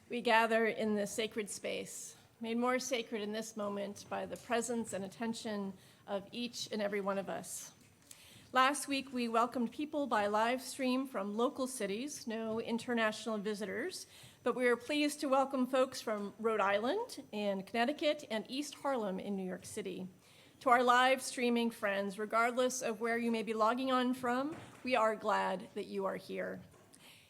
we gather in this sacred space, made more sacred in this moment by the presence and attention of each and every one of us. Last week, we welcomed people by live stream from local cities, no international visitors, but we are pleased to welcome folks from Rhode Island and Connecticut and East Harlem in New York City. To our live streaming friends, regardless of where you may be logging on from, we are glad that you are here.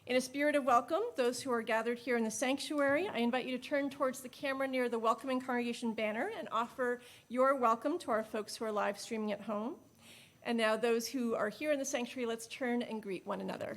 In a spirit of welcome, those who are gathered here in the sanctuary, I invite you to turn towards the camera near the welcoming congregation banner and offer your welcome to our folks who are live streaming at home. And now those who are here in the sanctuary, let's turn and greet one another.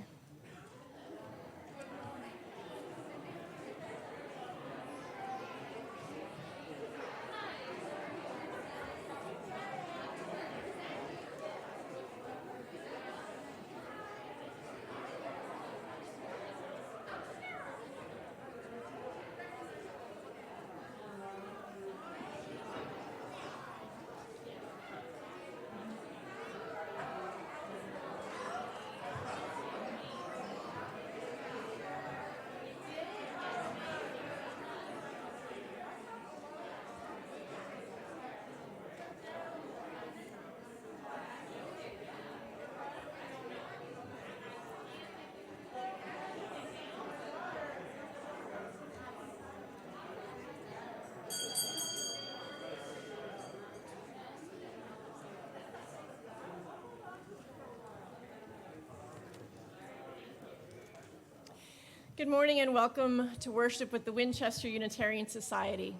Good morning and welcome to worship with the Winchester Unitarian Society.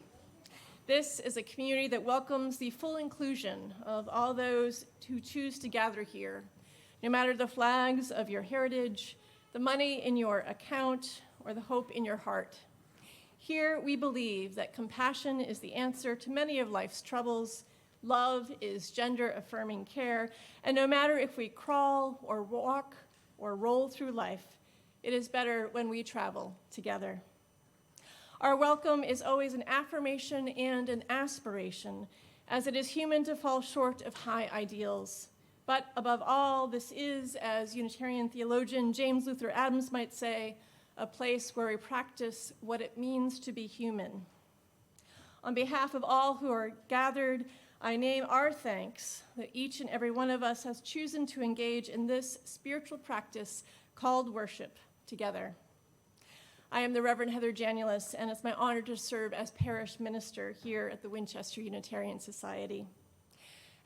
This is a community that welcomes the full inclusion of all those who choose to gather here, no matter the flags of your heritage, the money in your account, or the hope in your heart. Here we believe that compassion is the answer to many of life's troubles, love is gender-affirming care, and no matter if we crawl or walk or roll through life, it is better when we travel together. Our welcome is always an affirmation and an aspiration, as it is human to fall short of high ideals. But above all, this is, as Unitarian theologian James Luther Adams might say, a place where we practice what it means to be human. On behalf of all who are gathered, I name our thanks that each and every one of us has chosen to engage in this spiritual practice called worship together. I am the Reverend Heather Janulis, and it's my honor to serve as parish minister here at the Winchester Unitarian Society.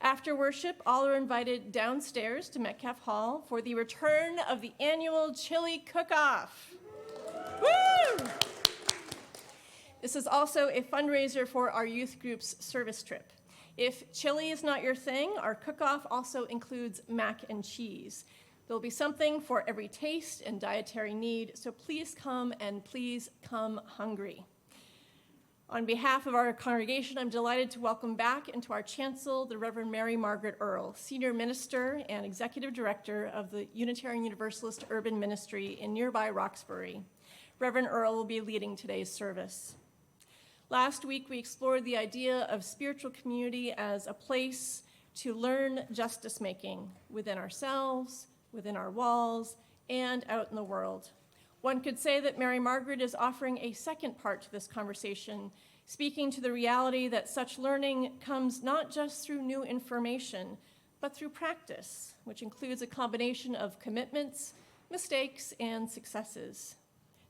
After worship, all are invited downstairs to Metcalf Hall for the return of the annual chili cook-off. Woo! This is also a fundraiser for our youth group's service trip. If chili is not your thing, our cook-off also includes mac and cheese. There'll be something for every taste and dietary need, so please come and please come hungry. On behalf of our congregation, I'm delighted to welcome back into our chancel the Reverend Mary Margaret Earl, Senior Minister and Executive Director of the Unitarian Universalist Urban Ministry in nearby Roxbury. Reverend Earl will be leading today's service. Last week, we explored the idea of spiritual community as a place to learn justice making within ourselves, within our walls, and out in the world. One could say that Mary Margaret is offering a second part to this conversation, speaking to the reality that such learning comes not just through new information, but through practice, which includes a combination of commitments, mistakes, and successes.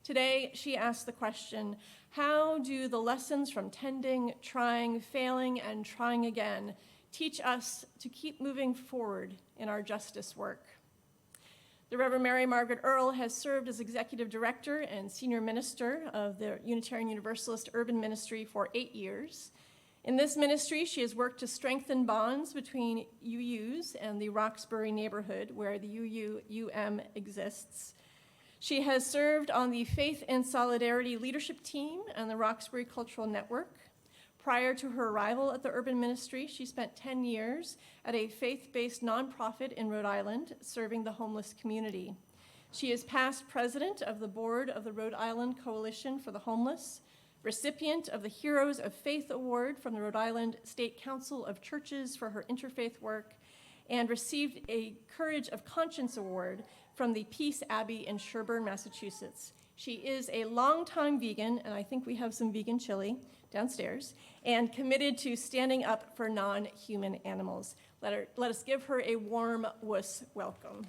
Today, she asks the question, how do the lessons from tending, trying, failing, and trying again teach us to keep moving forward in our justice work? The Reverend Mary Margaret Earl has served as Executive Director and Senior Minister of the Unitarian Universalist Urban Ministry for 8 years. In this ministry, she has worked to strengthen bonds between UUs and the Roxbury neighborhood where the UU-UM exists. She has served on the Faith and Solidarity Leadership Team and the Roxbury Cultural Network. Prior to her arrival at the urban ministry, she spent 10 years at a faith-based nonprofit in Rhode Island serving the homeless community. She is past president of the board of the Rhode Island Coalition for the Homeless, recipient of the Heroes of Faith Award from the Rhode Island State Council of Churches for her interfaith work, and received a Courage of Conscience Award from the Peace Abbey in Sherborn, Massachusetts. She is a longtime vegan, and I think we have some vegan chili downstairs, and committed to standing up for non-human animals. Let us give her a warm wuss welcome.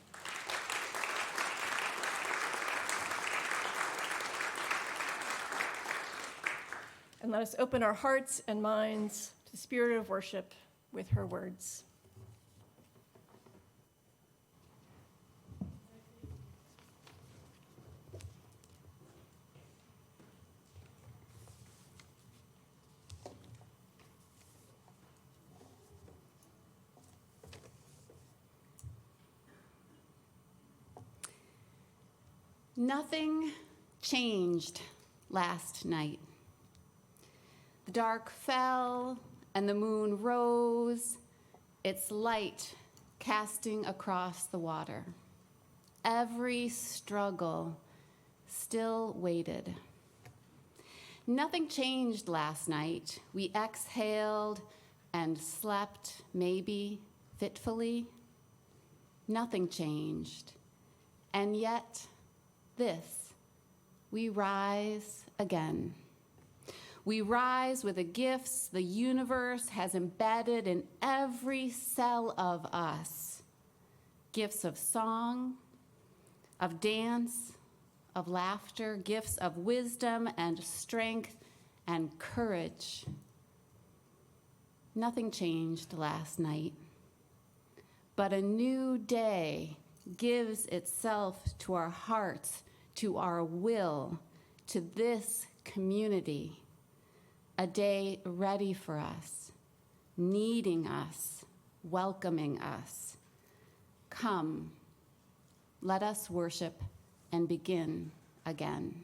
And let us open our hearts and minds to the spirit of worship with her words. Nothing changed last night. The dark fell and the moon rose, its light casting across the water. Every struggle still waited. Nothing changed last night. We exhaled and slept, maybe fitfully. Nothing changed. And yet, we rise again. We rise with the gifts the universe has embedded in every cell of us. Gifts of song, of dance, of laughter, gifts of wisdom and strength and courage. Nothing changed last night, but a new day gives itself to our hearts, to our will, to this community, a day ready for us, needing us, welcoming us. Come, let us worship and begin again.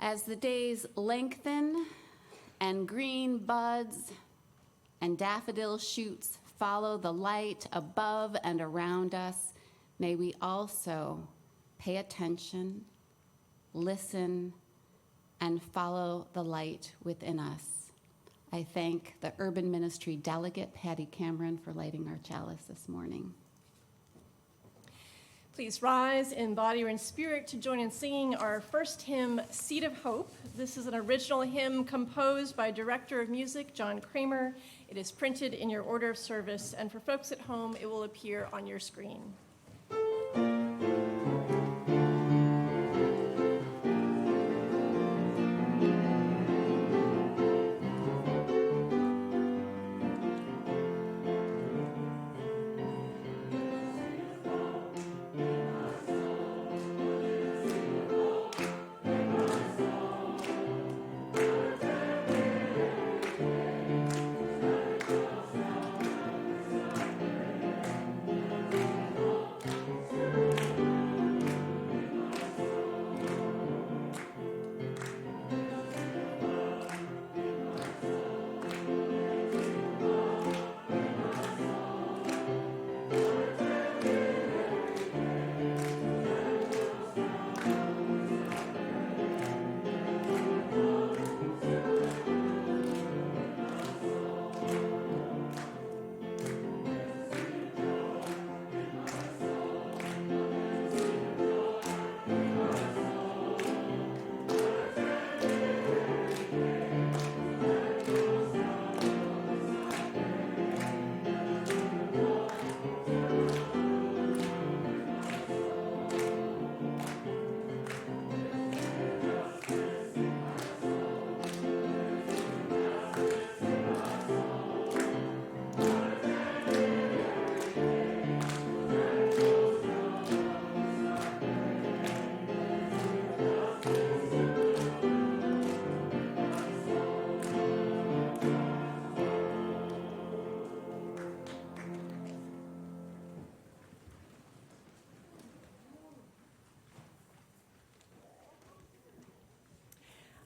As the days lengthen and green buds and daffodil shoots follow the light above and around us, may we also pay attention, listen, and follow the light within us. I thank the Urban Ministry Delegate, Patty Cameron, for lighting our chalice this morning. Please rise in body or in spirit to join in singing our first hymn, Seed of Hope. This is an original hymn composed by Director of Music John Kramer. It is printed in your order of service, and for folks at home, it will appear on your screen.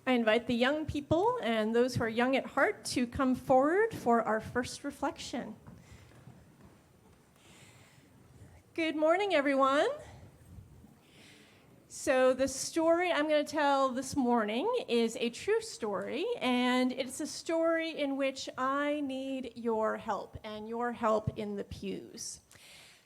I invite the young people and those who are young at heart to come forward for our first reflection. Good morning, everyone. So the story I'm going to tell this morning is a true story, and it's a story in which I need your help and your help in the pews.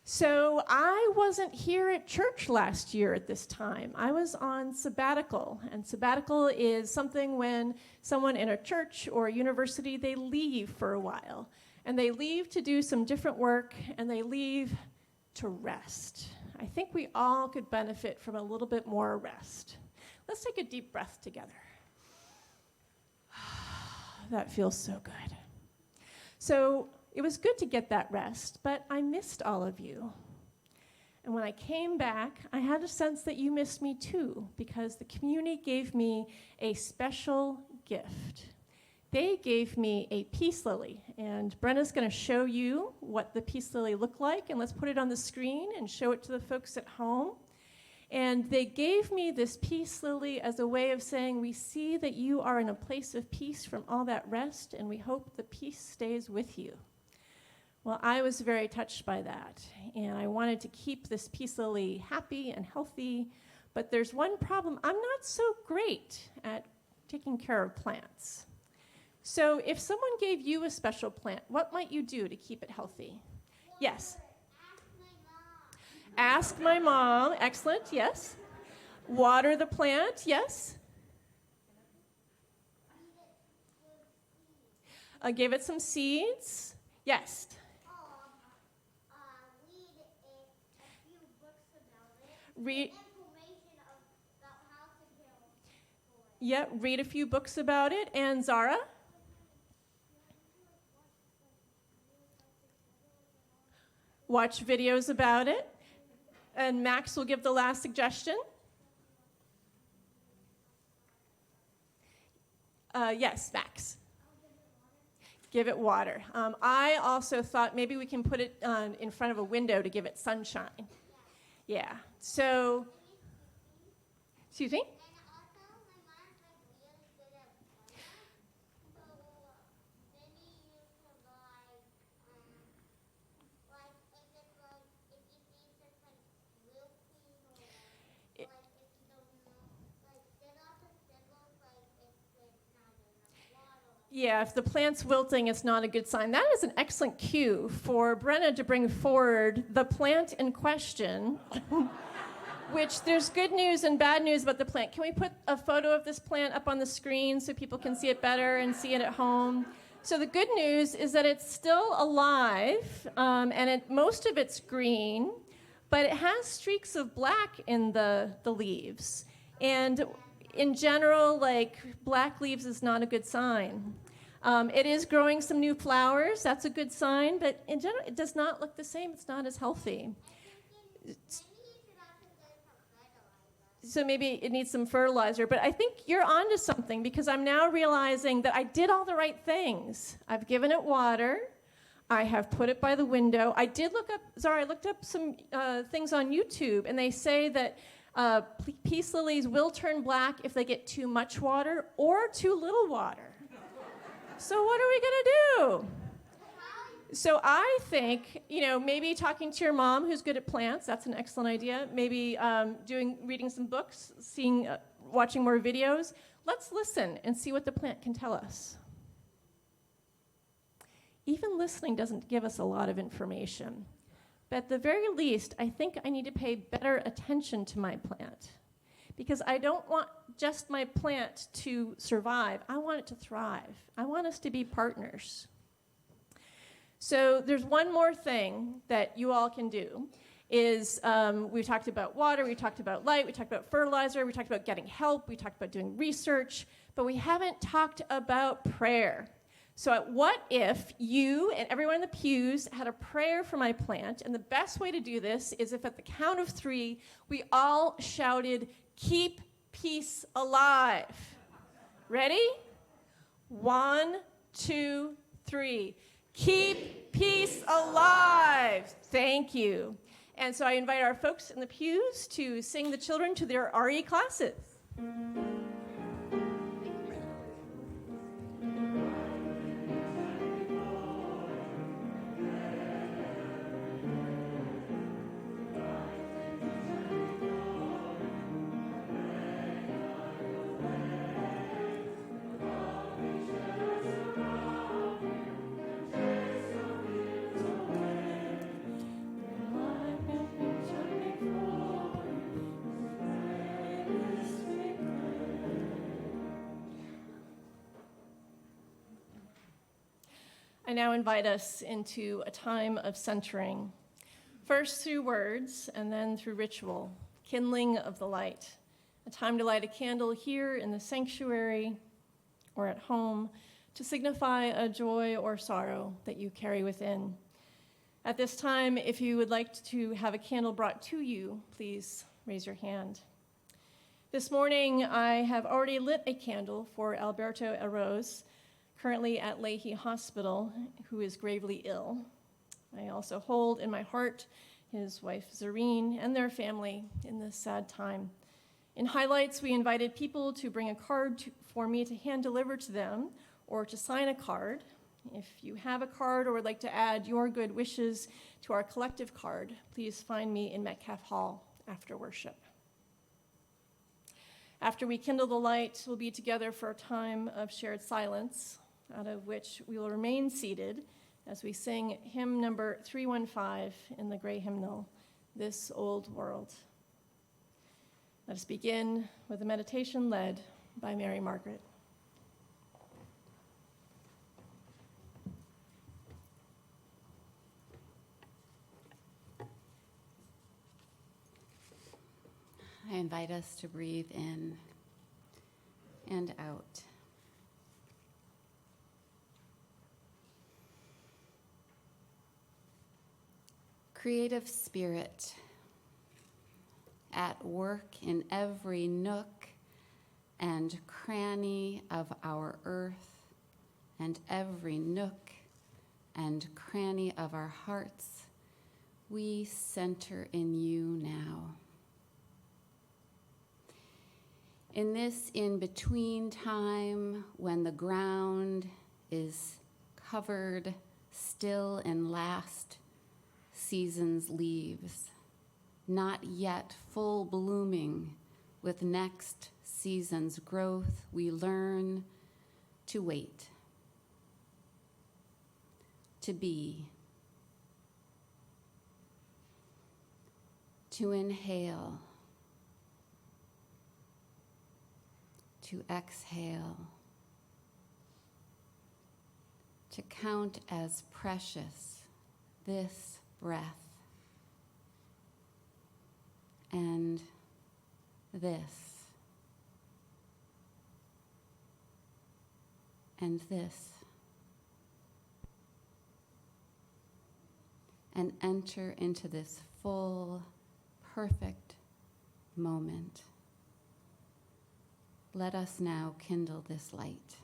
So I wasn't here at church last year at this time. I was on sabbatical, and sabbatical is something when someone in a church or a university, they leave for a while, and they leave to do some different work, and they leave to rest. I think we all could benefit from a little bit more rest. Let's take a deep breath together. That feels so good. So it was good to get that rest, but I missed all of you. And when I came back, I had a sense that you missed me too, because the community gave me a special gift. They gave me a peace lily, and Brenna's going to show you what the peace lily looked like, and let's put it on the screen and show it to the folks at home. And they gave me this peace lily as a way of saying, we see that you are in a place of peace from all that rest, and we hope the peace stays with you. Well, I was very touched by that, and I wanted to keep this peace lily happy and healthy, but there's one problem. I'm not so great at taking care of plants. So if someone gave you a special plant, what might you do to keep it healthy? Yes. Ask my mom. Excellent, yes. Water the plant, yes. Give it some seeds, yes. Read a few books about it. And Zara? Watch videos about it. And Max will give the last suggestion. Yes, Max. Give it water. I also thought maybe we can put it in front of a window to give it sunshine. Yeah. So, excuse me? Yeah, if the plant's wilting, it's not a good sign. That is an excellent cue for Brenna to bring forward the plant in question, which there's good news and bad news about the plant. Can we put a photo of this plant up on the screen so people can see it better and see it at home? So the good news is that it's still alive, and most of it's green, but it has streaks of black in the leaves. And in general, like, black leaves is not a good sign. It is growing some new flowers. That's a good sign. But in general, it does not look the same. It's not as healthy. So maybe it needs some fertilizer. But I think you're onto something, because I'm now realizing that I did all the right things. I've given it water. I have put it by the window. I looked up some things on YouTube, and they say that peace lilies will turn black if they get too much water or too little water. So what are we going to do? So I think, maybe talking to your mom who's good at plants, that's an excellent idea. Maybe reading some books, watching more videos. Let's listen and see what the plant can tell us. Even listening doesn't give us a lot of information. But at the very least, I think I need to pay better attention to my plant, because I don't want just my plant to survive. I want it to thrive. I want us to be partners. So there's one more thing that you all can do. We talked about water, we talked about light, we talked about fertilizer, we talked about getting help, we talked about doing research, but we haven't talked about prayer. So what if you and everyone in the pews had a prayer for my plant? And the best way to do this is if at the count of 3, we all shouted, "Keep peace alive." Ready? 1, 2, 3. Keep peace alive. Thank you. And so I invite our folks in the pews to sing the children to their RE classes. I now invite us into a time of centering, first through words and then through ritual, kindling of the light, a time to light a candle here in the sanctuary or at home to signify a joy or sorrow that you carry within. At this time, if you would like to have a candle brought to you, please raise your hand. This morning, I have already lit a candle for Alberto Arroz, currently at Leahy Hospital, who is gravely ill. I also hold in my heart his wife Zareen and their family in this sad time. In highlights, we invited people to bring a card for me to hand deliver to them or to sign a card. If you have a card or would like to add your good wishes to our collective card, please find me in Metcalf Hall after worship. After we kindle the light, we'll be together for a time of shared silence, out of which we will remain seated as we sing hymn number 315 in the gray hymnal, This Old World. Let us begin with a meditation led by Mary Margaret. I invite us to breathe in and out. Creative Spirit, at work in every nook and cranny of our earth, and every nook and cranny of our hearts, we center in you now. In this in-between time when the ground is covered still in last season's leaves, not yet full blooming with next season's growth, we learn to wait, to be, to inhale, to exhale, to count as precious this breath and this and this, and enter into this full, perfect moment. Let us now kindle this light.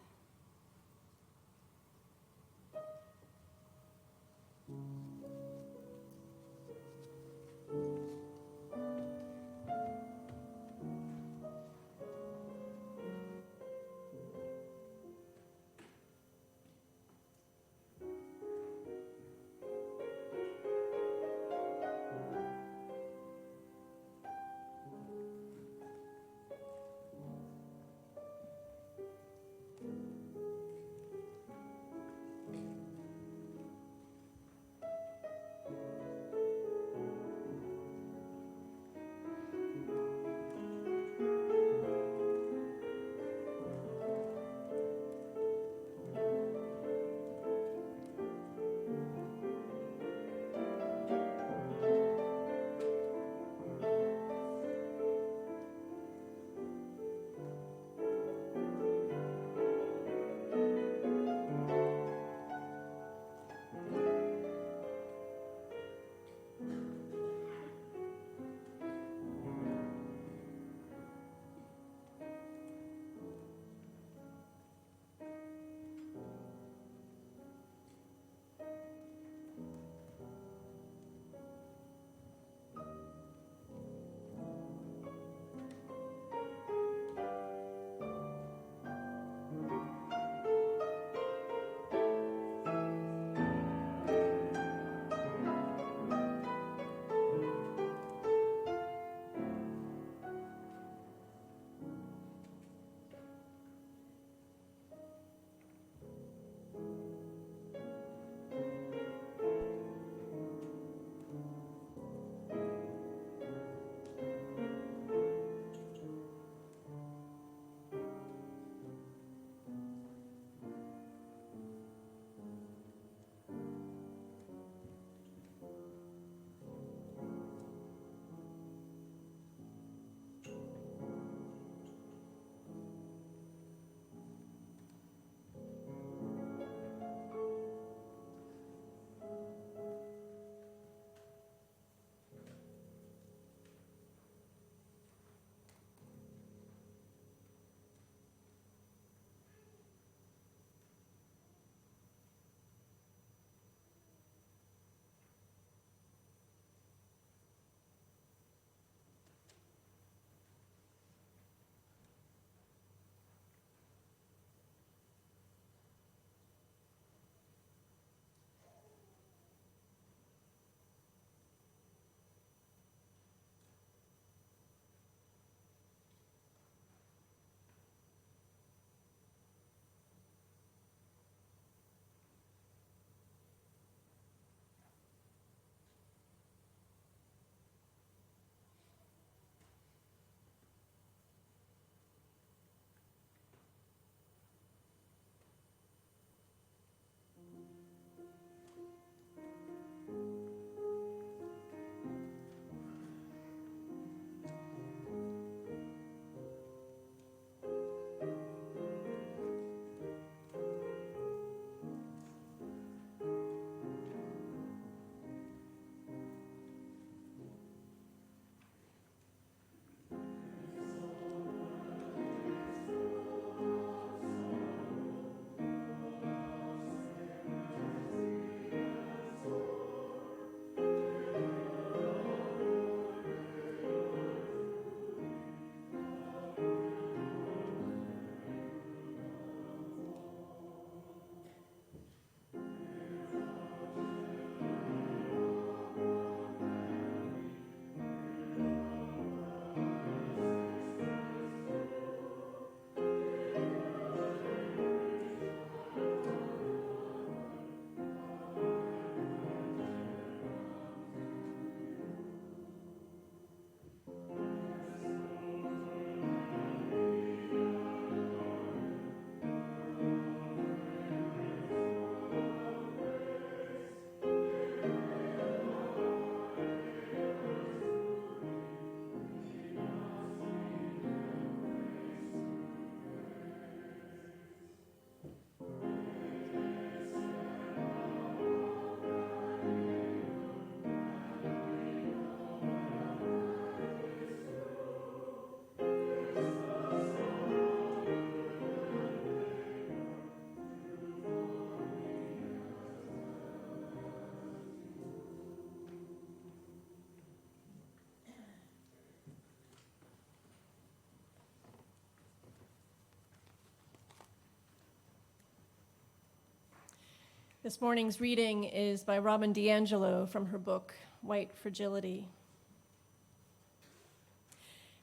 This morning's reading is by Robin DiAngelo from her book, White Fragility.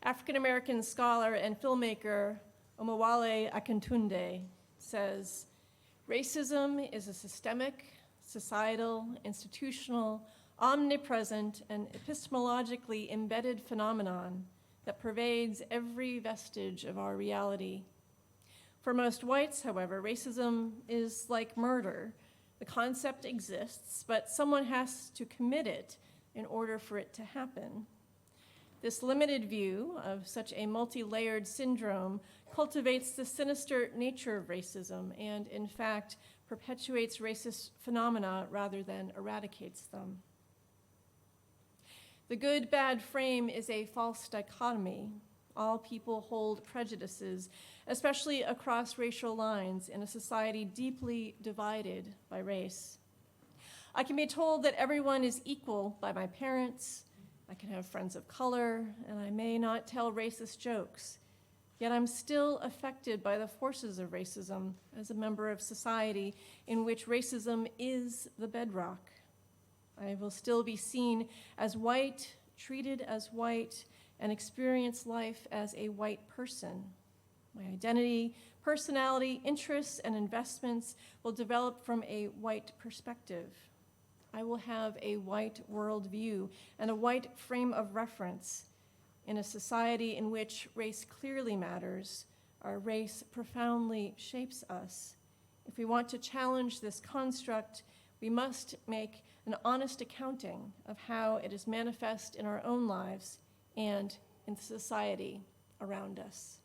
African-American scholar and filmmaker Omowale Akintunde says, racism is a systemic, societal, institutional, omnipresent, and epistemologically embedded phenomenon that pervades every vestige of our reality. For most whites, however, racism is like murder. The concept exists, but someone has to commit it in order for it to happen. This limited view of such a multi-layered syndrome cultivates the sinister nature of racism and, in fact, perpetuates racist phenomena rather than eradicates them. The good-bad frame is a false dichotomy. All people hold prejudices, especially across racial lines in a society deeply divided by race. I can be told that everyone is equal by my parents. I can have friends of color, and I may not tell racist jokes. Yet I'm still affected by the forces of racism as a member of society in which racism is the bedrock. I will still be seen as white, treated as white, and experience life as a white person. My identity, personality, interests, and investments will develop from a white perspective. I will have a white worldview and a white frame of reference. In a society in which race clearly matters, our race profoundly shapes us. If we want to challenge this construct, we must make an honest accounting of how it is manifest in our own lives and in the society around us.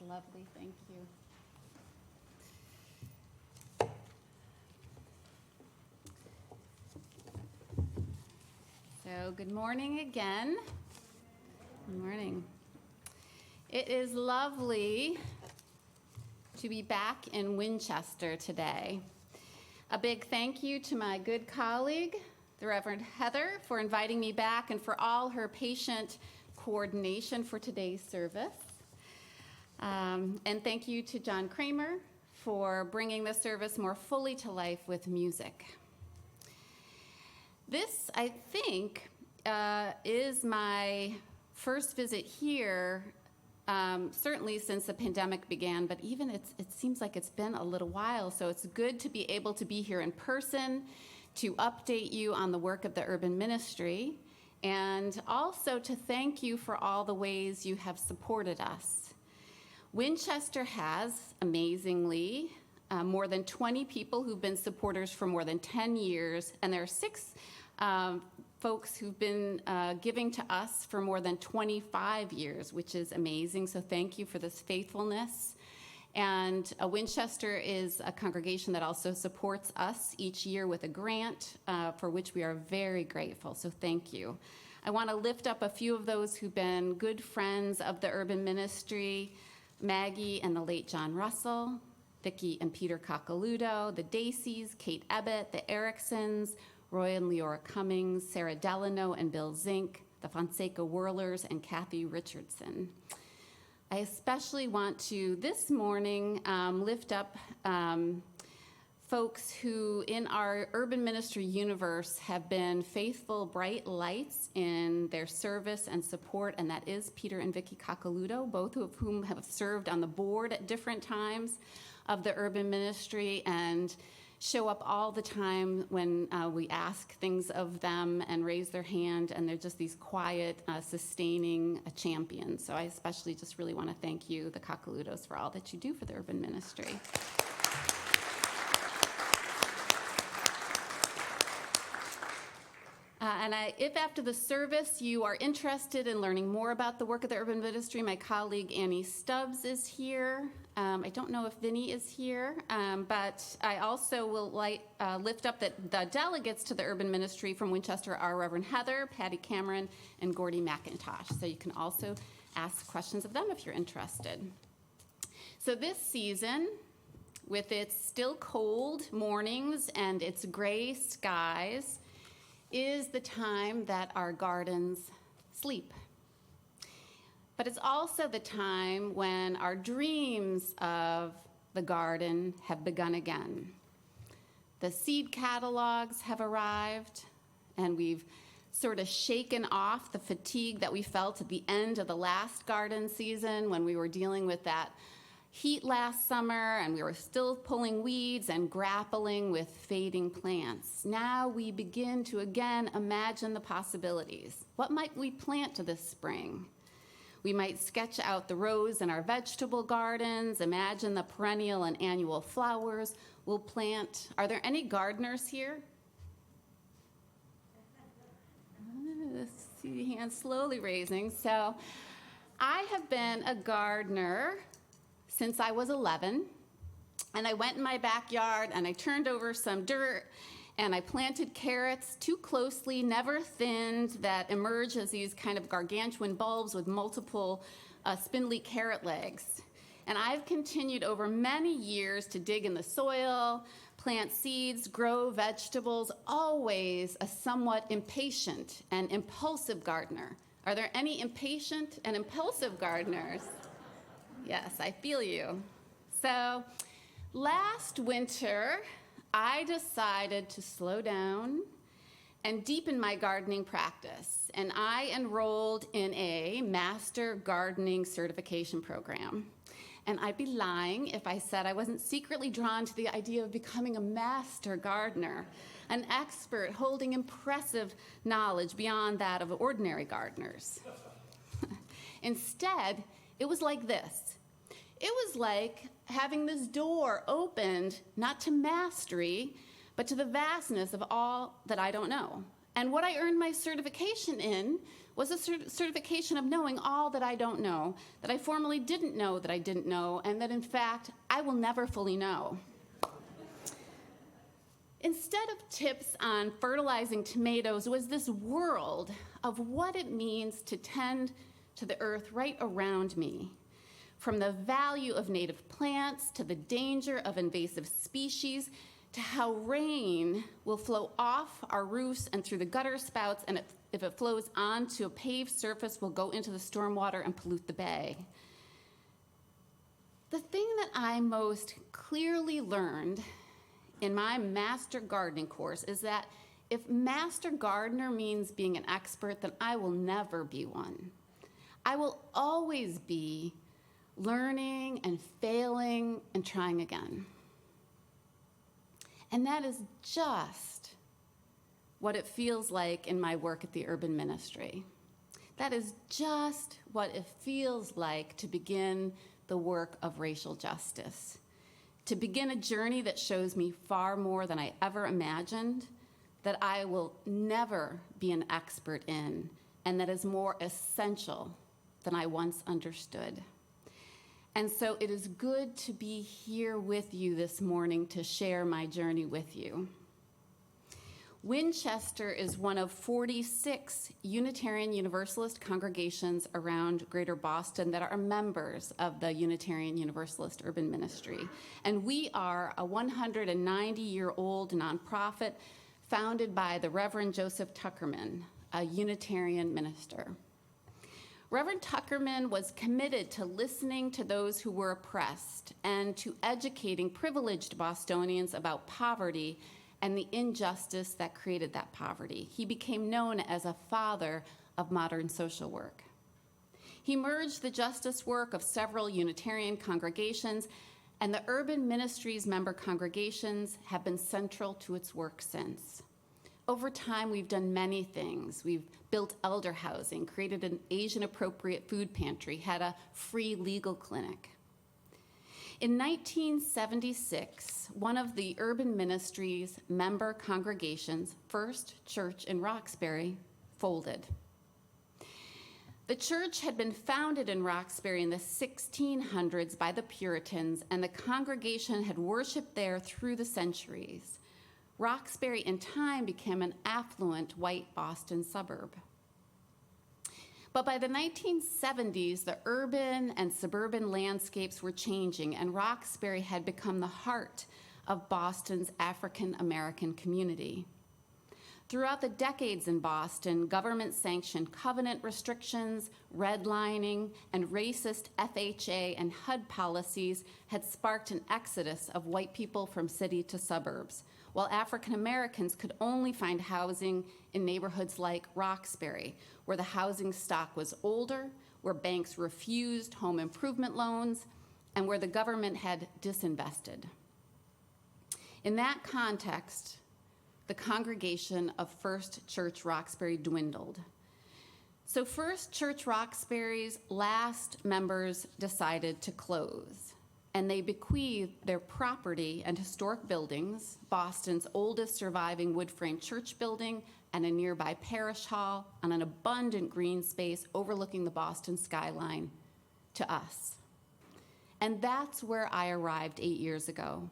lovely, thank you. So, good morning again. Good morning. It is lovely to be back in Winchester today. A big thank you to my good colleague, the Reverend Heather, for inviting me back and for all her patient coordination for today's service. And thank you to John Kramer for bringing the service more fully to life with music. This, I think, is my first visit here, certainly since the pandemic began, but even it seems like it's been a little while, so it's good to be able to be here in person to update you on the work of the urban ministry, and also to thank you for all the ways you have supported us. Winchester has, amazingly, more than 20 people who've been supporters for more than 10 years, and there are 6 folks who've been giving to us for more than 25 years, which is amazing, so thank you for this faithfulness. And Winchester is a congregation that also supports us each year with a grant for which we are very grateful, so thank you. I want to lift up a few of those who've been good friends of the urban ministry: Maggie and the late John Russell, Vicki and Peter Coccoluto, the Daceys, Kate Ebbett, the Ericksons, Roy and Leora Cummings, Sarah Delano and Bill Zink, the Fonseca Whirlers, and Kathy Richardson. I especially want to, this morning, lift up folks who, in our urban ministry universe, have been faithful, bright lights in their service and support, and that is Peter and Vicki Coccoluto, both of whom have served on the board at different times of the urban ministry and show up all the time when we ask things of them and raise their hand, and they're just these quiet, sustaining champions. So I especially just really want to thank you, the Coccolutos, for all that you do for the urban ministry. If after the service you are interested in learning more about the work of the urban ministry, my colleague Annie Stubbs is here. I don't know if Vinny is here, but I also will lift up that the delegates to the urban ministry from Winchester are Reverend Heather, Patty Cameron, and Gordy McIntosh. So you can also ask questions of them if you're interested. So this season, with its still cold mornings and its gray skies, is the time that our gardens sleep. But it's also the time when our dreams of the garden have begun again. The seed catalogs have arrived, and we've sort of shaken off the fatigue that we felt at the end of the last garden season when we were dealing with that heat last summer, and we were still pulling weeds and grappling with fading plants. Now we begin to again imagine the possibilities. What might we plant this spring? We might sketch out the rows in our vegetable gardens, imagine the perennial and annual flowers we'll plant. Are there any gardeners here? See the hands slowly raising. So I have been a gardener since I was 11, and I went in my backyard and I turned over some dirt and I planted carrots too closely, never thinned, that emerge as these kind of gargantuan bulbs with multiple spindly carrot legs. And I've continued over many years to dig in the soil, plant seeds, grow vegetables, always a somewhat impatient and impulsive gardener. Are there any impatient and impulsive gardeners? Yes, I feel you. So last winter, I decided to slow down and deepen my gardening practice, and I enrolled in a master gardening certification program. And I'd be lying if I said I wasn't secretly drawn to the idea of becoming a master gardener, an expert holding impressive knowledge beyond that of ordinary gardeners. Instead, it was like this. It was like having this door opened, not to mastery, but to the vastness of all that I don't know. And what I earned my certification in was a certification of knowing all that I don't know, that I formerly didn't know that I didn't know, and that in fact, I will never fully know. Instead of tips on fertilizing tomatoes was this world of what it means to tend to the earth right around me, from the value of native plants to the danger of invasive species to how rain will flow off our roofs and through the gutter spouts, and if it flows onto a paved surface, will go into the stormwater and pollute the bay. The thing that I most clearly learned in my master gardening course is that if master gardener means being an expert, then I will never be one. I will always be learning and failing and trying again. And that is just what it feels like in my work at the Urban Ministry. That is just what it feels like to begin the work of racial justice, to begin a journey that shows me far more than I ever imagined, that I will never be an expert in, and that is more essential than I once understood. And so it is good to be here with you this morning to share my journey with you. Winchester is one of 46 Unitarian Universalist congregations around Greater Boston that are members of the Unitarian Universalist Urban Ministry. And we are a 190-year-old nonprofit founded by the Reverend Joseph Tuckerman, a Unitarian minister. Reverend Tuckerman was committed to listening to those who were oppressed and to educating privileged Bostonians about poverty and the injustice that created that poverty. He became known as a father of modern social work. He merged the justice work of several Unitarian congregations, and the Urban Ministries member congregations have been central to its work since. Over time, we've done many things. We've built elder housing, created an Asian-appropriate food pantry, had a free legal clinic. In 1976, one of the Urban Ministries member congregations, First Church in Roxbury, folded. The church had been founded in Roxbury in the 1600s by the Puritans, and the congregation had worshiped there through the centuries. Roxbury in time became an affluent white Boston suburb. But by the 1970s, the urban and suburban landscapes were changing, and Roxbury had become the heart of Boston's African American community. Throughout the decades in Boston, government-sanctioned covenant restrictions, redlining, and racist FHA and HUD policies had sparked an exodus of white people from city to suburbs, while African Americans could only find housing in neighborhoods like Roxbury, where the housing stock was older, where banks refused home improvement loans, and where the government had disinvested. In that context, the congregation of First Church Roxbury dwindled. So First Church Roxbury's last members decided to close, and they bequeathed their property and historic buildings, Boston's oldest surviving wood frame church building and a nearby parish hall on an abundant green space overlooking the Boston skyline, to us. And that's where I arrived 8 years ago.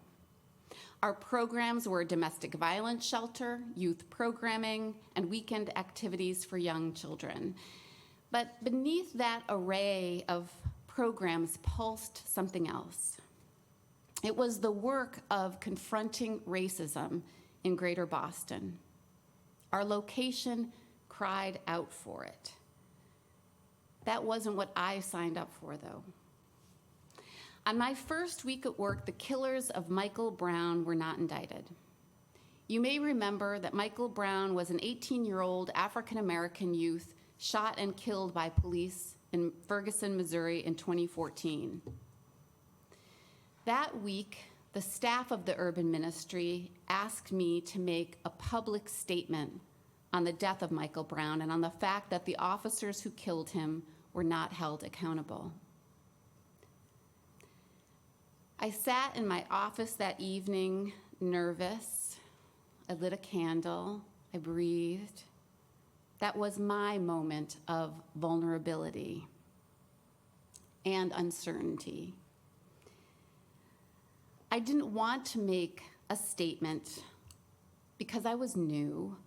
Our programs were a domestic violence shelter, youth programming, and weekend activities for young children. But beneath that array of programs pulsed something else. It was the work of confronting racism in Greater Boston. Our location cried out for it. That wasn't what I signed up for, though. On my first week at work, the killers of Michael Brown were not indicted. You may remember that Michael Brown was an 18-year-old African-American youth shot and killed by police in Ferguson, Missouri in 2014. That week, the staff of the Urban Ministry asked me to make a public statement on the death of Michael Brown and on the fact that the officers who killed him were not held accountable. I sat in my office that evening, nervous. I lit a candle, I breathed. That was my moment of vulnerability and uncertainty. I didn't want to make a statement because I was new,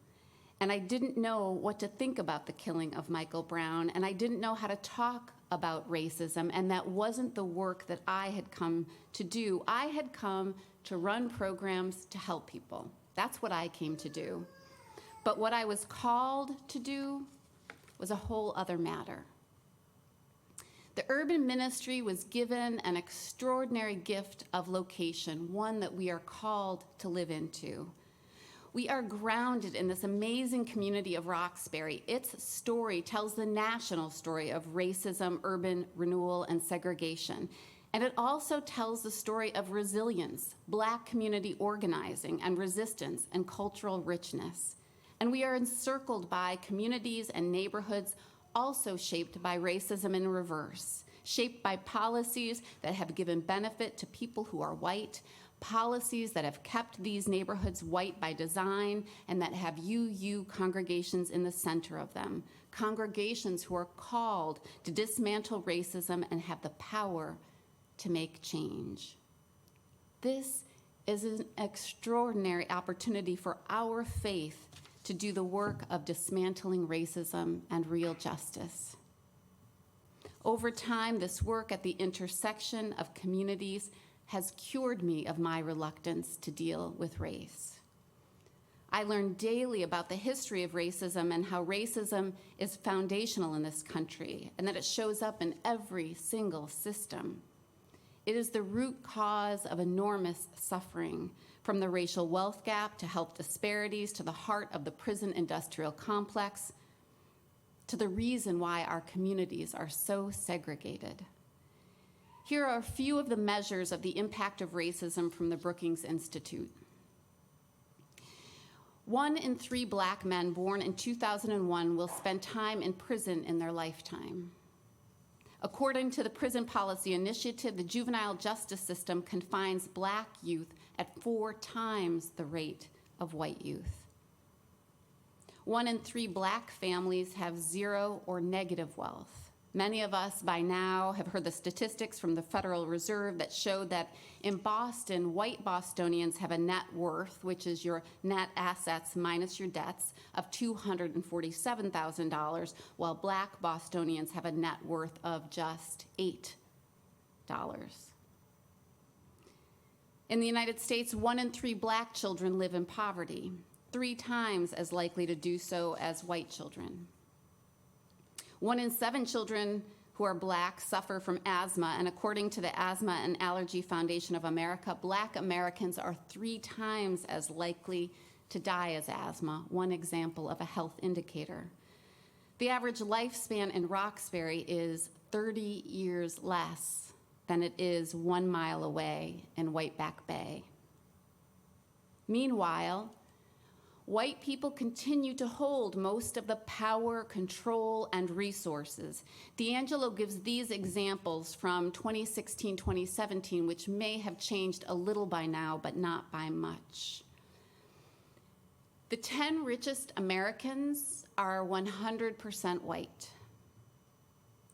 and I didn't know what to think about the killing of Michael Brown, and I didn't know how to talk about racism, and that wasn't the work that I had come to do. I had come to run programs to help people. That's what I came to do. But what I was called to do was a whole other matter. The urban ministry was given an extraordinary gift of location, one that we are called to live into. We are grounded in this amazing community of Roxbury. Its story tells the national story of racism, urban renewal, and segregation. And it also tells the story of resilience, Black community organizing and resistance, and cultural richness. And we are encircled by communities and neighborhoods also shaped by racism in reverse, shaped by policies that have given benefit to people who are white, policies that have kept these neighborhoods white by design, and that have UU congregations in the center of them, congregations who are called to dismantle racism and have the power to make change. This is an extraordinary opportunity for our faith to do the work of dismantling racism and real justice. Over time, this work at the intersection of communities has cured me of my reluctance to deal with race. I learn daily about the history of racism and how racism is foundational in this country and that it shows up in every single system. It is the root cause of enormous suffering, from the racial wealth gap to health disparities to the heart of the prison industrial complex, to the reason why our communities are so segregated. Here are a few of the measures of the impact of racism from the Brookings Institute. 1 in 3 Black men born in 2001 will spend time in prison in their lifetime. According to the Prison Policy Initiative, the juvenile justice system confines Black youth at 4 times the rate of white youth. 1 in 3 Black families have 0 or negative wealth. Many of us by now have heard the statistics from the Federal Reserve that show that in Boston, white Bostonians have a net worth, which is your net assets minus your debts, of $247,000, while Black Bostonians have a net worth of just $8. In the United States, 1 in 3 Black children live in poverty, 3 times as likely to do so as white children. 1 in 7 children who are Black suffer from asthma, and according to the Asthma and Allergy Foundation of America, Black Americans are 3 times as likely to die as asthma, one example of a health indicator. The average lifespan in Roxbury is 30 years less than it is 1 mile away in Whiteback Bay. Meanwhile, white people continue to hold most of the power, control, and resources. D'Angelo gives these examples from 2016-2017, which may have changed a little by now, but not by much. The 10 richest Americans are 100% white.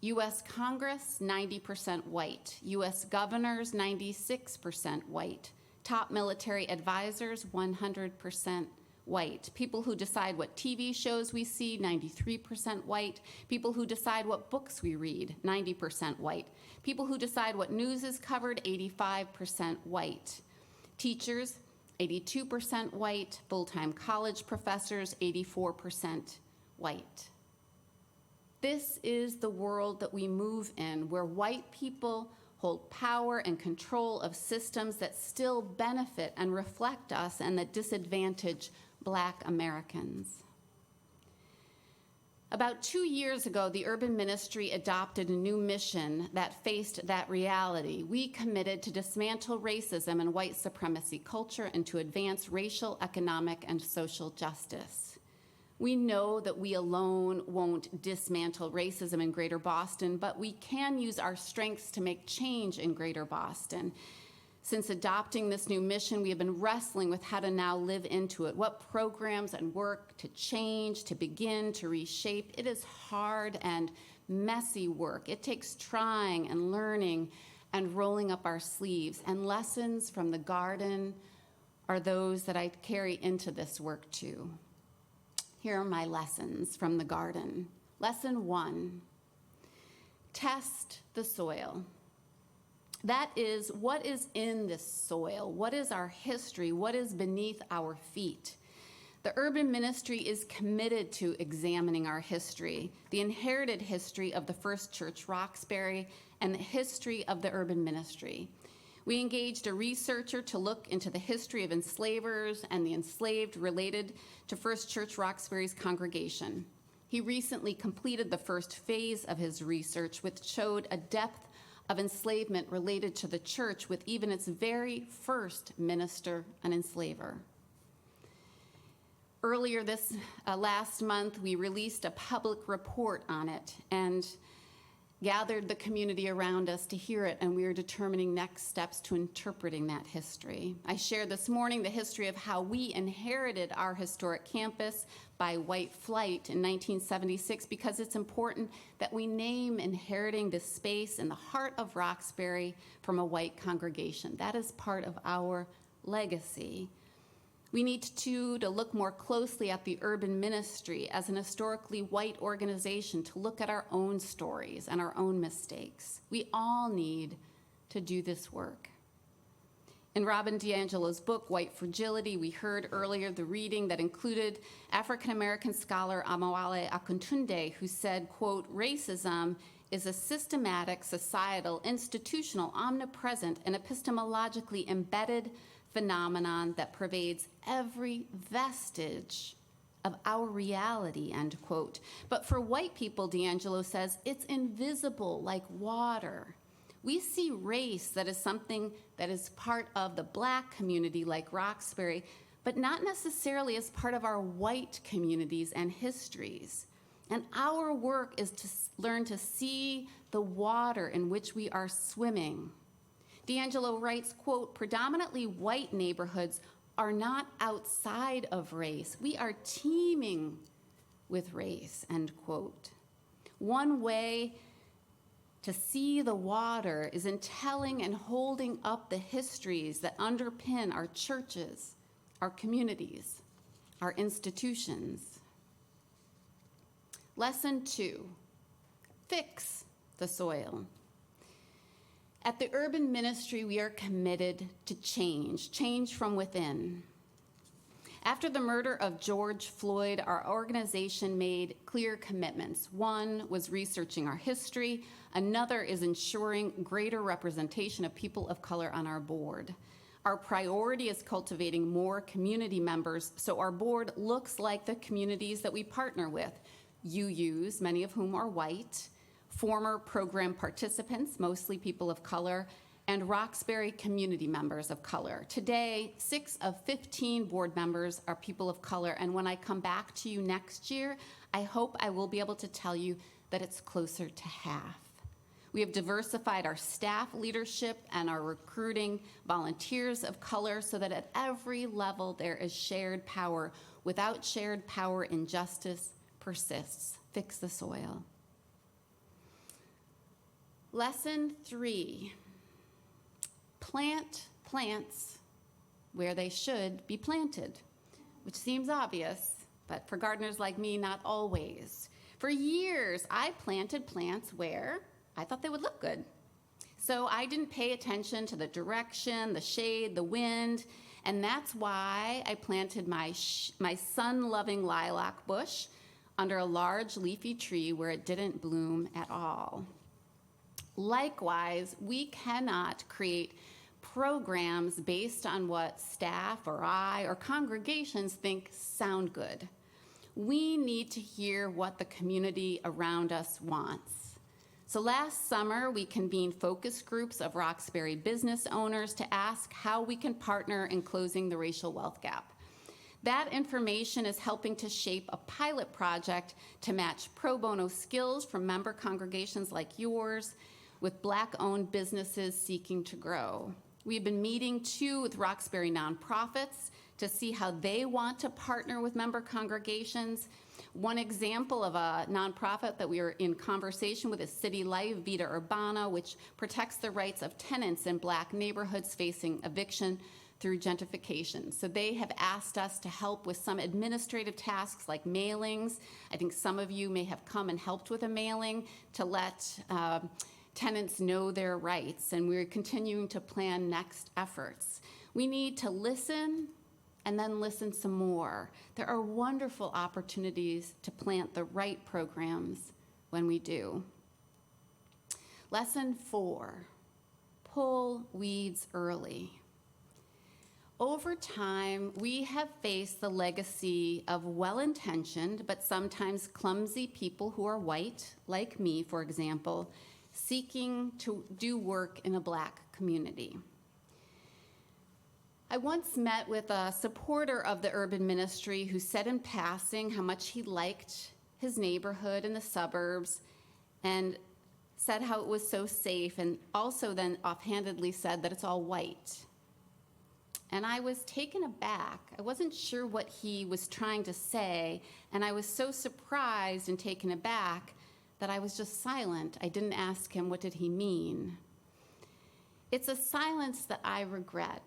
US Congress, 90% white. US governors, 96% white. Top military advisors, 100% white. People who decide what TV shows we see, 93% white. People who decide what books we read, 90% white. People who decide what news is covered, 85% white. Teachers, 82% white. Full-time college professors, 84% white. This is the world that we move in, where white people hold power and control of systems that still benefit and reflect us and that disadvantage Black Americans. About 2 years ago, the Urban Ministry adopted a new mission that faced that reality. We committed to dismantle racism and white supremacy culture and to advance racial, economic, and social justice. We know that we alone won't dismantle racism in Greater Boston, but we can use our strengths to make change in Greater Boston. Since adopting this new mission, we have been wrestling with how to now live into it, what programs and work to change, to begin, to reshape. It is hard and messy work. It takes trying and learning and rolling up our sleeves. And lessons from the garden are those that I carry into this work too. Here are my lessons from the garden. Lesson 1, test the soil. That is, what is in this soil? What is our history? What is beneath our feet? The urban ministry is committed to examining our history, the inherited history of the First Church Roxbury, and the history of the urban ministry. We engaged a researcher to look into the history of enslavers and the enslaved related to First Church Roxbury's congregation. He recently completed the first phase of his research, which showed a depth of enslavement related to the church with even its very first minister, an enslaver. Earlier this last month, we released a public report on it and gathered the community around us to hear it, and we are determining next steps to interpreting that history. I shared this morning the history of how we inherited our historic campus by white flight in 1976 because it's important that we name inheriting this space in the heart of Roxbury from a white congregation. That is part of our legacy. We need to look more closely at the urban ministry as an historically white organization, to look at our own stories and our own mistakes. We all need to do this work. In Robin DiAngelo's book, White Fragility, we heard earlier the reading that included African-American scholar Amawale Akintunde, who said, quote, "Racism is a systematic, societal, institutional, omnipresent, and epistemologically embedded phenomenon that pervades every vestige of our reality," end quote. But for white people, DiAngelo says, it's invisible like water. We see race that is something that is part of the Black community like Roxbury, but not necessarily as part of our white communities and histories. And our work is to learn to see the water in which we are swimming. DiAngelo writes, quote, "Predominantly white neighborhoods are not outside of race. We are teeming with race," end quote. One way to see the water is in telling and holding up the histories that underpin our churches, our communities, our institutions. Lesson 2, fix the soil. At the urban ministry, we are committed to change from within. After the murder of George Floyd, our organization made clear commitments. One was researching our history. Another is ensuring greater representation of people of color on our board. Our priority is cultivating more community members so our board looks like the communities that we partner with. UUs, many of whom are white, former program participants, mostly people of color, and Roxbury community members of color. Today, 6 of 15 board members are people of color, and when I come back to you next year, I hope I will be able to tell you that it's closer to half. We have diversified our staff leadership and are recruiting volunteers of color so that at every level there is shared power. Without shared power, injustice persists. Fix the soil. Lesson 3, plant plants where they should be planted, which seems obvious, but for gardeners like me, not always. For years, I planted plants where I thought they would look good. So I didn't pay attention to the direction, the shade, the wind, and that's why I planted my sun-loving lilac bush under a large leafy tree where it didn't bloom at all. Likewise, we cannot create programs based on what staff or I or congregations think sound good. We need to hear what the community around us wants. So last summer, we convened focus groups of Roxbury business owners to ask how we can partner in closing the racial wealth gap. That information is helping to shape a pilot project to match pro bono skills from member congregations like yours with Black-owned businesses seeking to grow. We've been meeting too with Roxbury nonprofits to see how they want to partner with member congregations. One example of a nonprofit that we are in conversation with is City Life Vita Urbana, which protects the rights of tenants in Black neighborhoods facing eviction through gentrification. So they have asked us to help with some administrative tasks like mailings. I think some of you may have come and helped with a mailing to let tenants know their rights, and we're continuing to plan next efforts. We need to listen and then listen some more. There are wonderful opportunities to plant the right programs when we do. Lesson 4, pull weeds early. Over time, we have faced the legacy of well-intentioned but sometimes clumsy people who are white, like me, for example, seeking to do work in a Black community. I once met with a supporter of the urban ministry who said in passing how much he liked his neighborhood in the suburbs and said how it was so safe, and also then offhandedly said that it's all white. And I was taken aback. I wasn't sure what he was trying to say, and I was so surprised and taken aback that I was just silent. I didn't ask him what did he mean. It's a silence that I regret.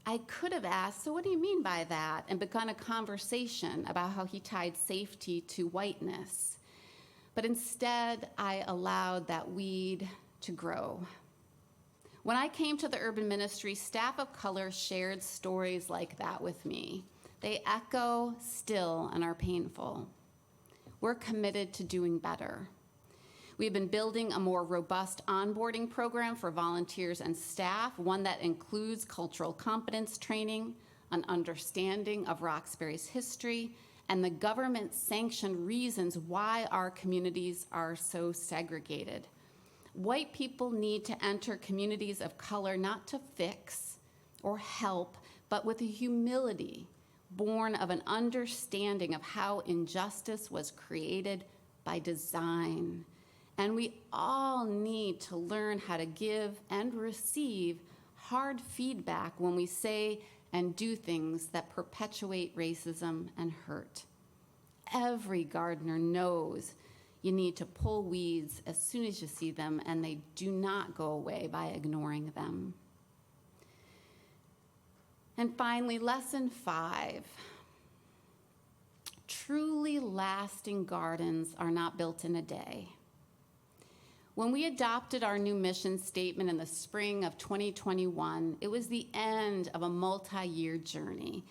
I could have asked, so what do you mean by that? And begun a conversation about how he tied safety to whiteness. But instead, I allowed that weed to grow. When I came to the urban ministry, staff of color shared stories like that with me. They echo still and are painful. We're committed to doing better. We've been building a more robust onboarding program for volunteers and staff, one that includes cultural competence training, an understanding of Roxbury's history, and the government-sanctioned reasons why our communities are so segregated. White people need to enter communities of color not to fix or help, but with a humility born of an understanding of how injustice was created by design. And we all need to learn how to give and receive hard feedback when we say and do things that perpetuate racism and hurt. Every gardener knows you need to pull weeds as soon as you see them, and they do not go away by ignoring them. And finally, lesson 5. Truly lasting gardens are not built in a day. When we adopted our new mission statement in the spring of 2021, it was the end of a multi-year journey.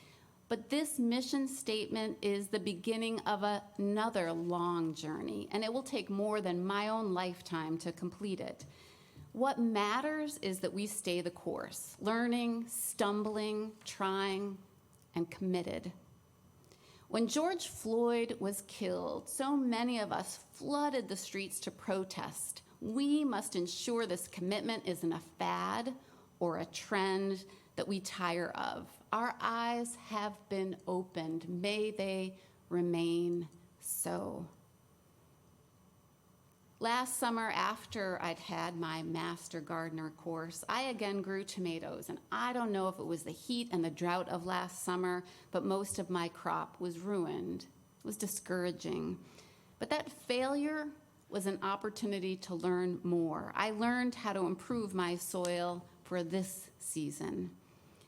But this mission statement is the beginning of another long journey, and it will take more than my own lifetime to complete it. What matters is that we stay the course, learning, stumbling, trying, and committed. When George Floyd was killed, so many of us flooded the streets to protest. We must ensure this commitment isn't a fad or a trend that we tire of. Our eyes have been opened. May they remain so. Last summer, after I'd had my Master Gardener course, I again grew tomatoes, and I don't know if it was the heat and the drought of last summer, but most of my crop was ruined. It was discouraging. But that failure was an opportunity to learn more. I learned how to improve my soil for this season.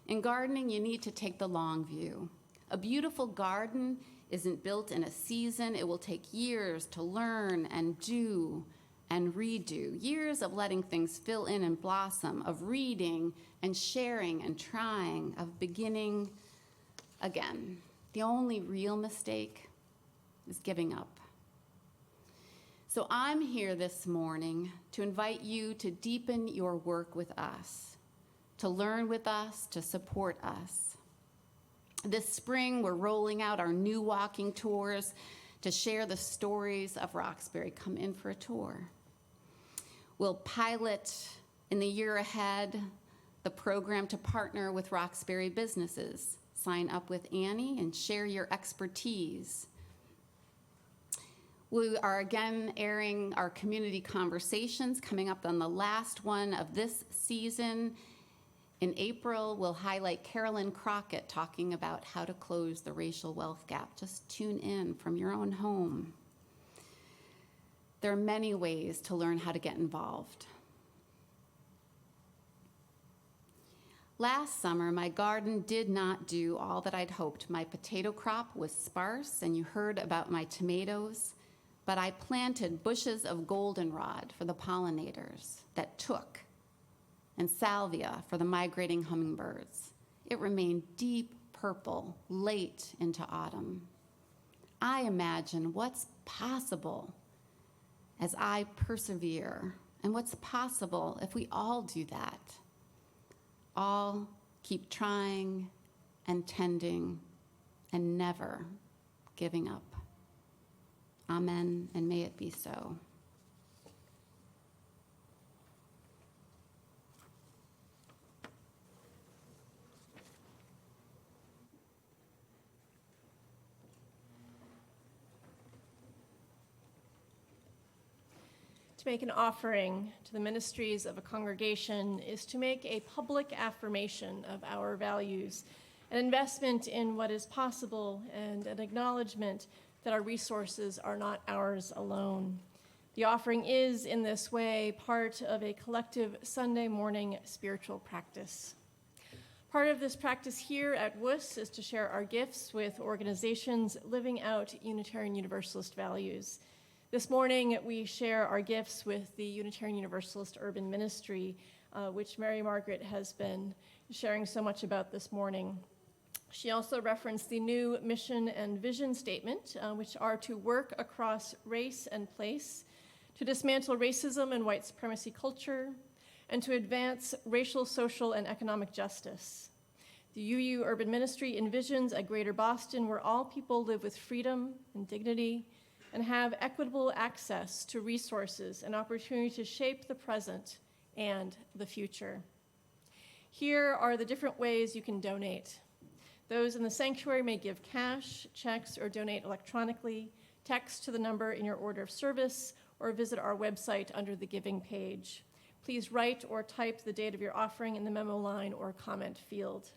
In gardening, you need to take the long view. A beautiful garden isn't built in a season. It will take years to learn and do and redo, years of letting things fill in and blossom, of reading and sharing and trying, of beginning again. The only real mistake is giving up. So I'm here this morning to invite you to deepen your work with us, to learn with us, to support us. This spring, we're rolling out our new walking tours to share the stories of Roxbury. Come in for a tour. We'll pilot in the year ahead the program to partner with Roxbury businesses. Sign up with Annie and share your expertise. We are again airing our community conversations, coming up on the last one of this season. In April, we'll highlight Carolyn Crockett talking about how to close the racial wealth gap. Just tune in from your own home. There are many ways to learn how to get involved. Last summer, my garden did not do all that I'd hoped. My potato crop was sparse, and you heard about my tomatoes, but I planted bushes of goldenrod for the pollinators that took, and salvia for the migrating hummingbirds. It remained deep purple late into autumn. I imagine what's possible as I persevere, and what's possible if we all do that. All keep trying and tending and never giving up. Amen, and may it be so. To make an offering to the ministries of a congregation is to make a public affirmation of our values, an investment in what is possible, and an acknowledgement that our resources are not ours alone. The offering is, in this way, part of a collective Sunday morning spiritual practice. Part of this practice here at WUS is to share our gifts with organizations living out Unitarian Universalist values. This morning, we share our gifts with the Unitarian Universalist Urban Ministry, which Mary Margaret has been sharing so much about this morning. She also referenced the new mission and vision statement, which are to work across race and place, to dismantle racism and white supremacy culture, and to advance racial, social, and economic justice. The UU Urban Ministry envisions a greater Boston where all people live with freedom and dignity, and have equitable access to resources and opportunity to shape the present and the future. Here are the different ways you can donate. Those in the sanctuary may give cash, checks, or donate electronically, text to the number in your order of service, or visit our website under the giving page. Please write or type the date of your offering in the memo line or comment field.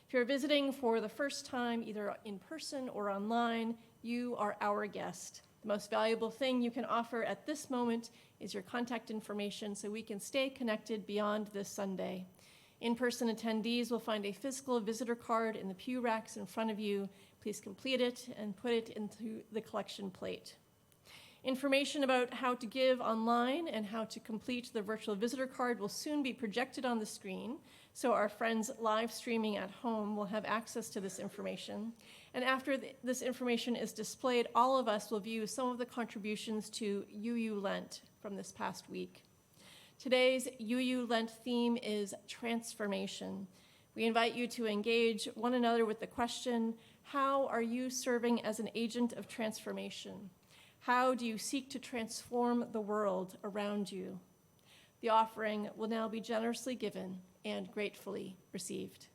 If you're visiting for the first time, either in person or online, you are our guest. The most valuable thing you can offer at this moment is your contact information so we can stay connected beyond this Sunday. In-person attendees will find a physical visitor card in the pew racks in front of you. Please complete it and put it into the collection plate. Information about how to give online and how to complete the virtual visitor card will soon be projected on the screen, so our friends live streaming at home will have access to this information. And after this information is displayed, all of us will view some of the contributions to UU Lent from this past week. Today's UU Lent theme is transformation. We invite you to engage one another with the question, how are you serving as an agent of transformation? How do you seek to transform the world around you? The offering will now be generously given and gratefully received.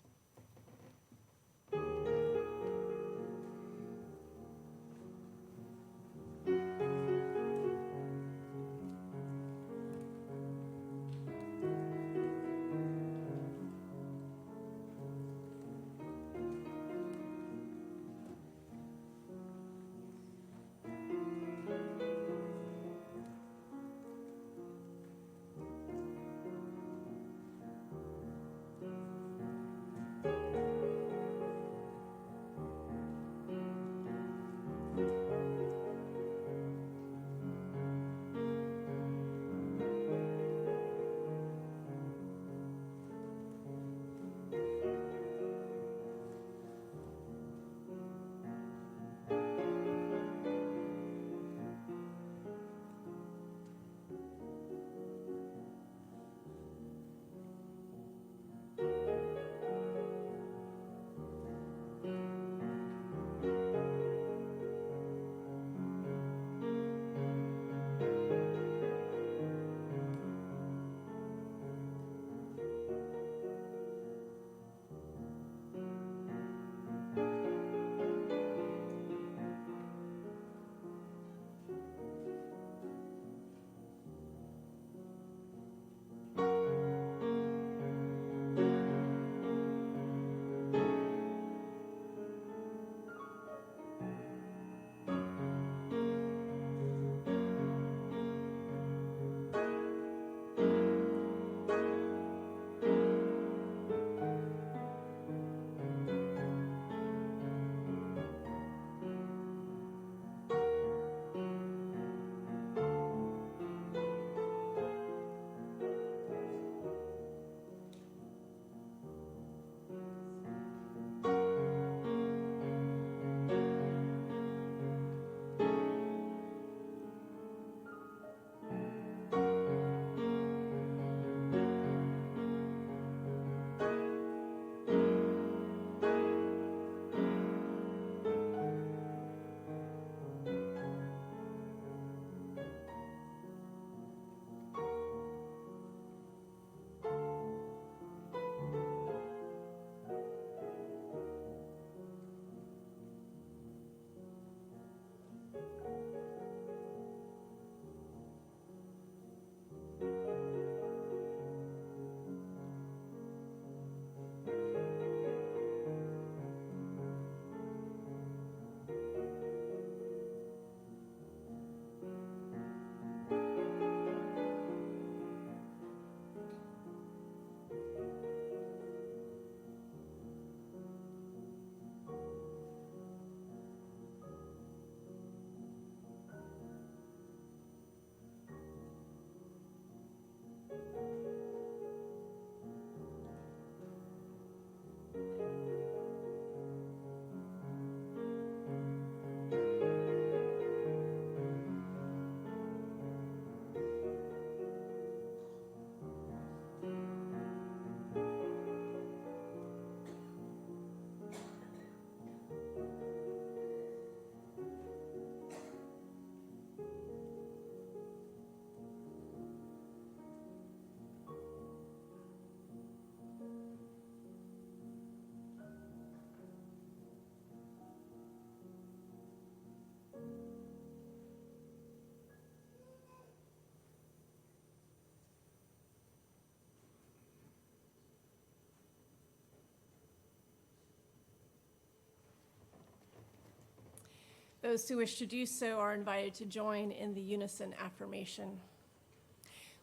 Those who wish to do so are invited to join in the unison affirmation.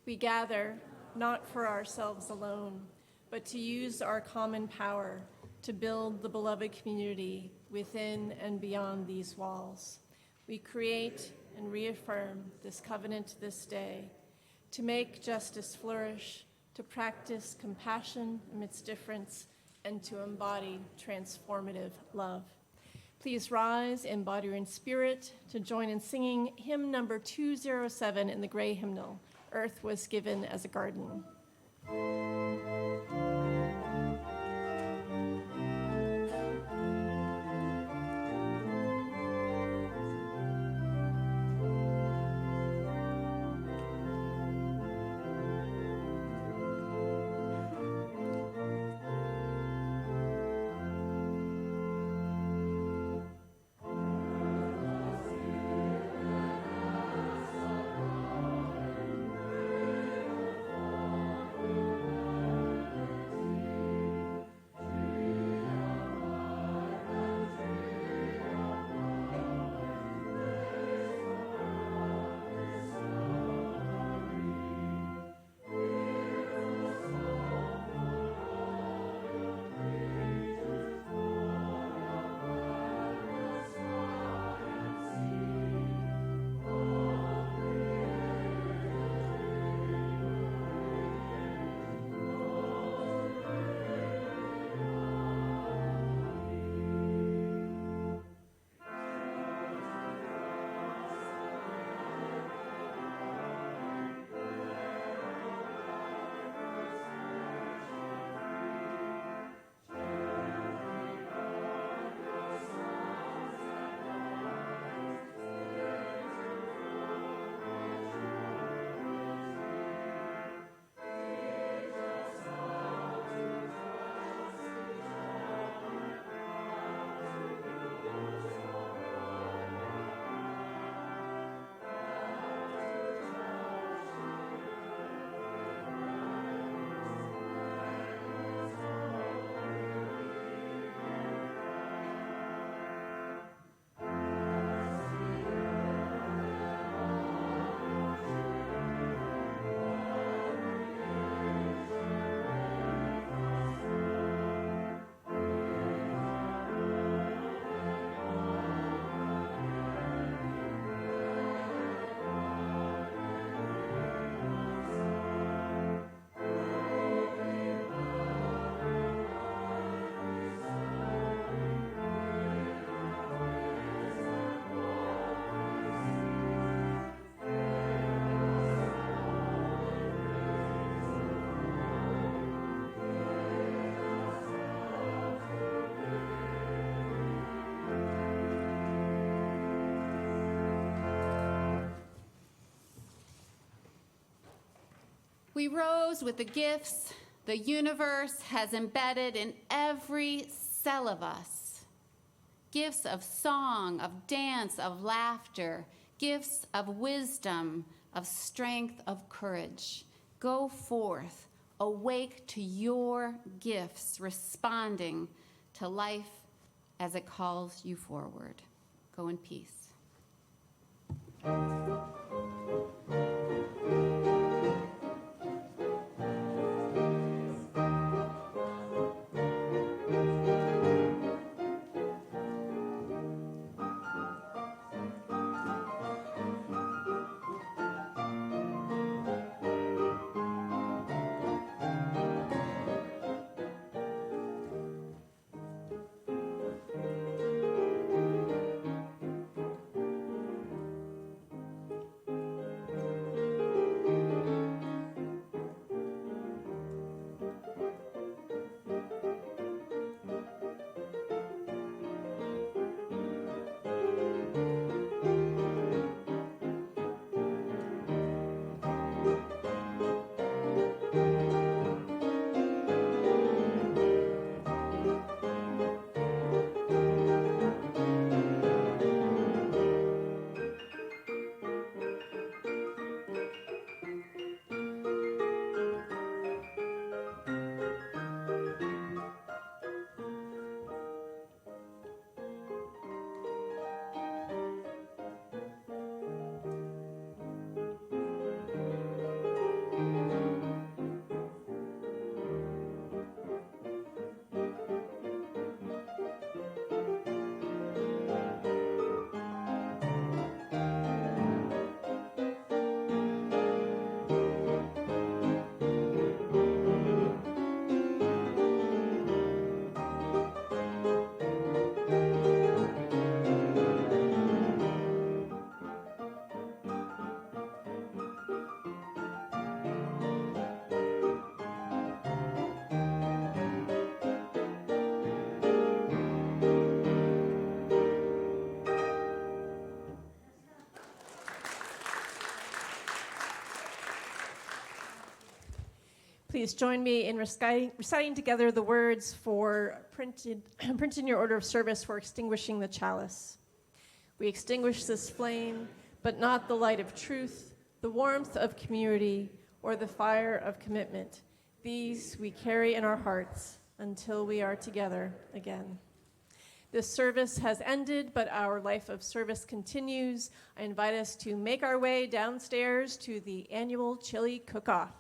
We gather not for ourselves alone, but to use our common power to build the beloved community within and beyond these walls. We create and reaffirm this covenant this day to make justice flourish, to practice compassion amidst difference, and to embody transformative love. Please rise in body or in spirit to join in singing hymn number 207 in the Gray Hymnal, Earth Was Given as a Garden. We rose with the gifts the universe has embedded in every cell of us. Gifts of song, of dance, of laughter, gifts of wisdom, of strength, of courage. Go forth, awake to your gifts, responding to life as it calls you forward. Go in peace. please join me in reciting together the words for printed in your order of service for extinguishing the chalice. We extinguish this flame, but not the light of truth, the warmth of community, or the fire of commitment. These we carry in our hearts until we are together again. This service has ended, but our life of service continues. I invite us to make our way downstairs to the annual chili cook-off.